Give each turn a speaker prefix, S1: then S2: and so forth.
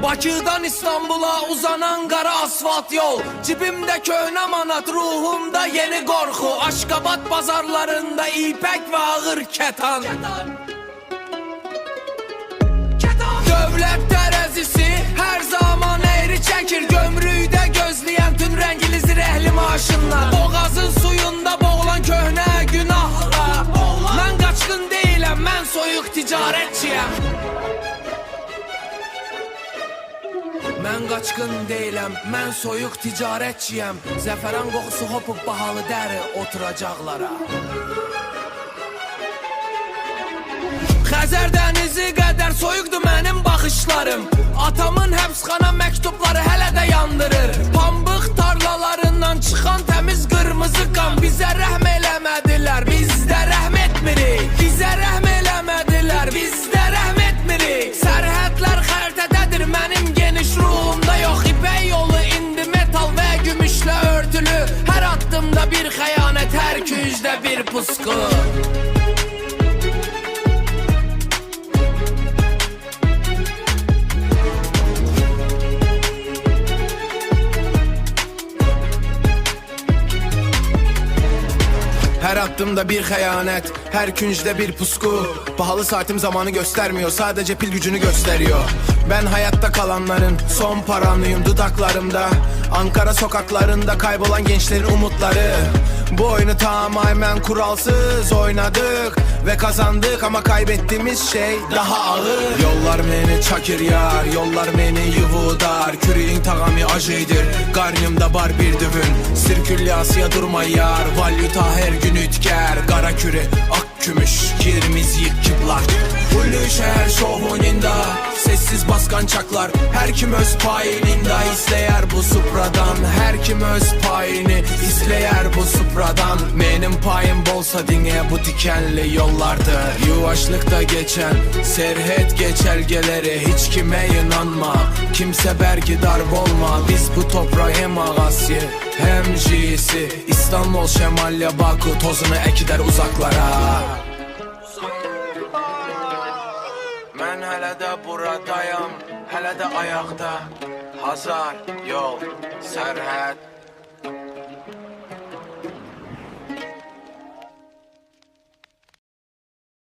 S1: Bakıdan İstanbul'a uzanan qara asfalt yol, cibimdə köhnə manat, ruhumda yeni qorxu. Aşqabad bazarlarında ipək və ağır kətan. Dövlət tərəzisi hər zaman eğri çəkir, gömrükdə gözləyən tün rəngli zirəhli maşınlar. Boğazın suyunda boğulan köhnə günahlar. Mən qaçqın deyiləm, mən soyuq ticarətçiyəm. Mən qaçqın deyiləm, mən soyuq ticarətçiyəm. Zəfəran qoxusu hopub bahalı dəri oturacaqlara. Xəzər dənizi qədər soyuqdur mənim baxışlarım. Atamın həbsxana məktubları hələ də yandırır. Pambıq tarlalarından çıxan təmiz qırmızı qan. Bizə rəhm eləmədilər, biz də rəhm etmirik. Bizə rəhm eləmədilər, biz də rəhm etmirik. Sərhədlər xəritədədir mənim geniş ruhumda yox. İpək yolu indi metal və gümüşlə örtülü. Hər addımda bir xəyanət, hər küncdə bir pusqu. Her addımda bir xəyanət, her küncdə bir pusku. Pahalı saatim zamanı göstermiyor, sadece pil gücünü gösteriyor. Ben hayatta kalanların son paranlıyım dudaklarımda. Ankara sokaklarında kaybolan gençlerin umutları. Bu oyunu tamamen kuralsız oynadık ve kazandık ama kaybettiğimiz şey daha ağır. Yollar beni çakır yar, yollar beni yuvudar. Küreğin tağami acıydır, karnımda var bir düvün. Sirkülyasiya durma yar, valyuta her gün ütker. Qara küre, ak gümüş, yerimiz yıkıplar. Hullu şəhər şohununda, sessiz basqançaqlar. Hər kim öz payinində izləyər bu supradan. Hər kim öz payini izləyər bu supradan. Benim payım bolsa dinə bu dikenli yollardır. Yuvaşlıkta geçen serhet geçelgeleri. Hiç kime inanma, kimse bergidar olma. Biz bu toprağı hem ağası hem J'si. İstanbul, Şemalya, Baku tozunu ekidər uzaklara. Mən hələ də buradayam, hələ də ayaqda. Hazar, yol, sərhəd.